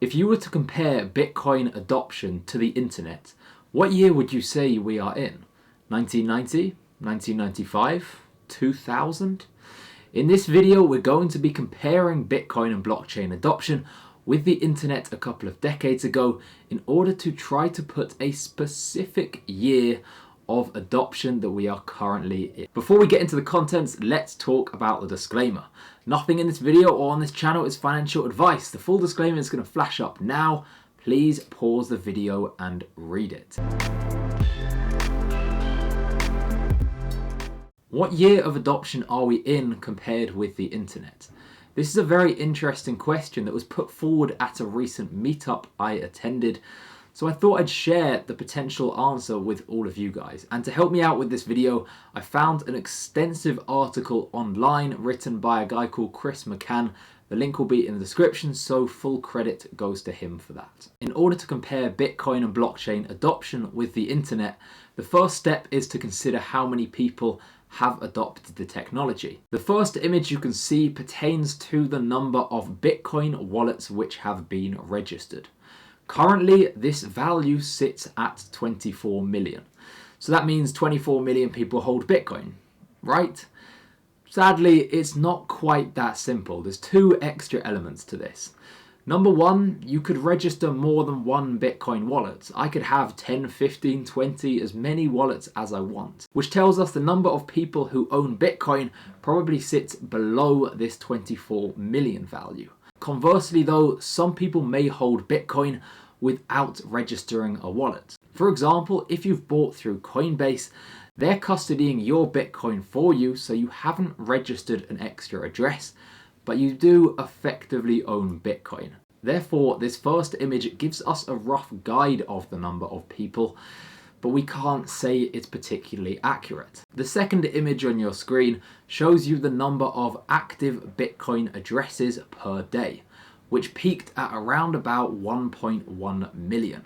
If you were to compare Bitcoin adoption to the internet, what year would you say we are in? 1990, 1995, 2000? In this video, we're going to be comparing Bitcoin and blockchain adoption with the internet a couple of decades ago in order to try to put a specific year of adoption that we are currently in. Before we get into the contents, let's talk about the disclaimer. Nothing in this video or on this channel is financial advice. The full disclaimer is going to flash up now. Please pause the video and read it. What year of adoption are we in compared with the internet? This is a very interesting question that was put forward at a recent meetup I attended. So I thought I'd share the potential answer with all of you guys. And to help me out with this video, I found an extensive article online written by a guy called Chris McCann. The link will be in the description, so full credit goes to him for that. In order to compare Bitcoin and blockchain adoption with the internet, the first step is to consider how many people have adopted the technology. The first image you can see pertains to the number of Bitcoin wallets which have been registered. Currently, this value sits at 24 million. So that means 24 million people hold Bitcoin, right? Sadly, it's not quite that simple. There's two extra elements to this. Number one, you could register more than one Bitcoin wallet. I could have 10, 15, 20, as many wallets as I want, which tells us the number of people who own Bitcoin probably sits below this 24 million value. Conversely though, some people may hold Bitcoin without registering a wallet. For example, if you've bought through Coinbase, they're custodying your Bitcoin for you, so you haven't registered an extra address, but you do effectively own Bitcoin. Therefore, this first image gives us a rough guide of the number of people, but we can't say it's particularly accurate. The second image on your screen shows you the number of active Bitcoin addresses per day, which peaked at around about 1.1 million.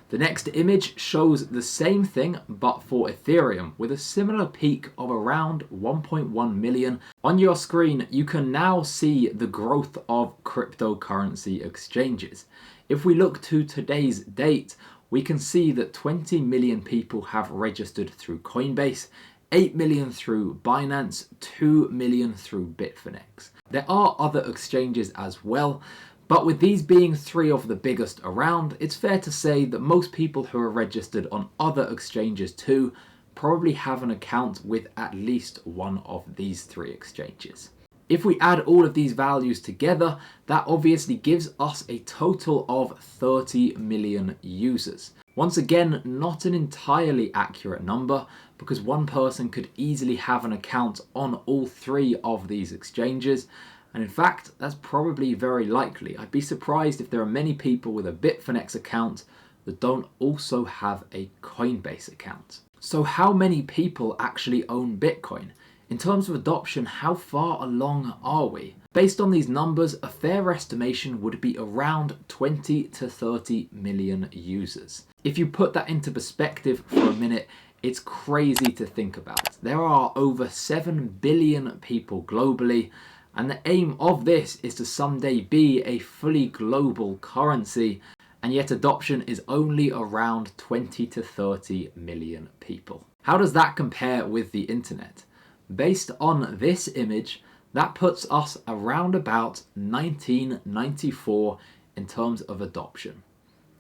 The next image shows the same thing but for Ethereum with a similar peak of around 1.1 million. On your screen, you can now see the growth of cryptocurrency exchanges. If we look to today's date, we can see that 20 million people have registered through Coinbase, 8 million through Binance, 2 million through Bitfinex. There are other exchanges as well, but with these being three of the biggest around, it's fair to say that most people who are registered on other exchanges too probably have an account with at least one of these three exchanges. If we add all of these values together, that obviously gives us a total of 30 million users. Once again, not an entirely accurate number because one person could easily have an account on all three of these exchanges. And in fact, that's probably very likely. I'd be surprised if there are many people with a Bitfinex account that don't also have a Coinbase account. So how many people actually own Bitcoin? In terms of adoption, how far along are we? Based on these numbers, a fair estimation would be around 20 to 30 million users. If you put that into perspective for a minute, it's crazy to think about. There are over 7 billion people globally, and the aim of this is to someday be a fully global currency, and yet adoption is only around 20 to 30 million people. How does that compare with the internet? Based on this image, that puts us around about 1994 in terms of adoption.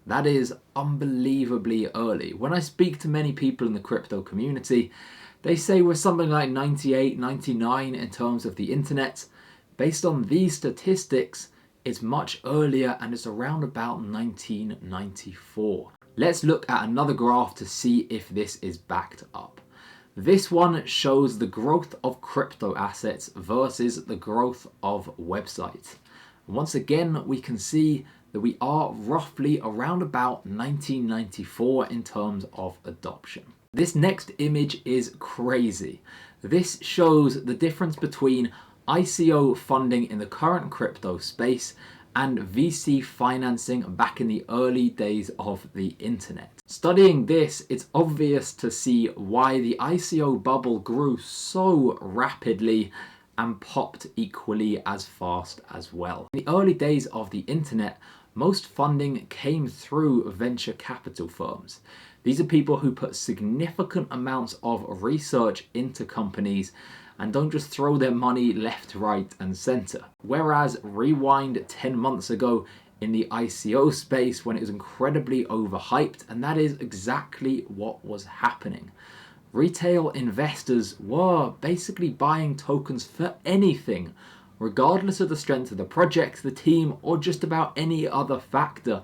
That is unbelievably early. When I speak to many people in the crypto community, they say we're something like 98, 99 in terms of the internet. Based on these statistics, it's much earlier and it's around about 1994. Let's look at another graph to see if this is backed up. This one shows the growth of crypto assets versus the growth of websites. Once again, we can see that we are roughly around about 1994 in terms of adoption. This next image is crazy. This shows the difference between ICO funding in the current crypto space and VC financing back in the early days of the internet. Studying this, it's obvious to see why the ICO bubble grew so rapidly and popped equally as fast as well. In the early days of the internet, most funding came through venture capital firms. These are people who put significant amounts of research into companies and don't just throw their money left, right, and center. Whereas rewind 10 months ago in the ICO space when it was incredibly overhyped, and that is exactly what was happening. Retail investors were basically buying tokens for anything, regardless of the strength of the project, the team, or just about any other factor,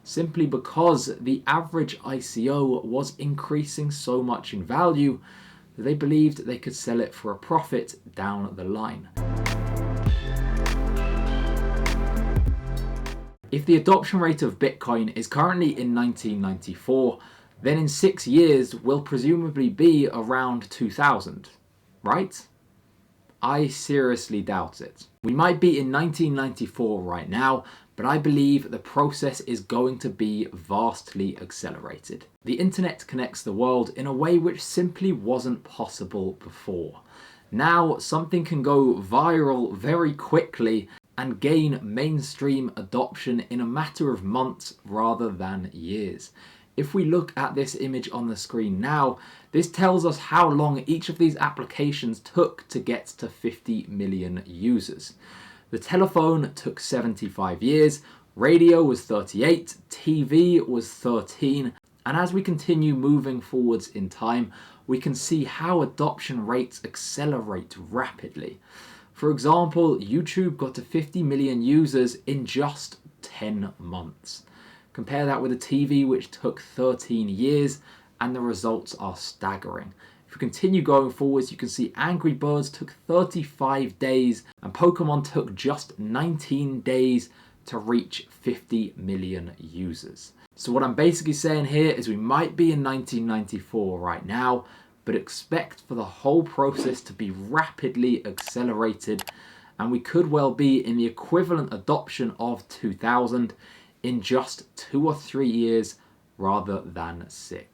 simply because the average ICO was increasing so much in value that they believed they could sell it for a profit down the line. If the adoption rate of Bitcoin is currently in 1994, then in 6 years will presumably be around 2000, right? I seriously doubt it. We might be in 1994 right now, but I believe the process is going to be vastly accelerated. The internet connects the world in a way which simply wasn't possible before. Now, something can go viral very quickly and gain mainstream adoption in a matter of months rather than years. If we look at this image on the screen now, this tells us how long each of these applications took to get to 50 million users. The telephone took 75 years, radio was 38, TV was 13, and as we continue moving forwards in time, we can see how adoption rates accelerate rapidly. For example, YouTube got to 50 million users in just 10 months. Compare that with a TV which took 13 years, and the results are staggering. If we continue going forwards, you can see Angry Birds took 35 days and Pokemon took just 19 days to reach 50 million users. So what I'm basically saying here is we might be in 1994 right now, but expect for the whole process to be rapidly accelerated, and we could well be in the equivalent adoption of 2000 in just 2 or 3 years rather than 6.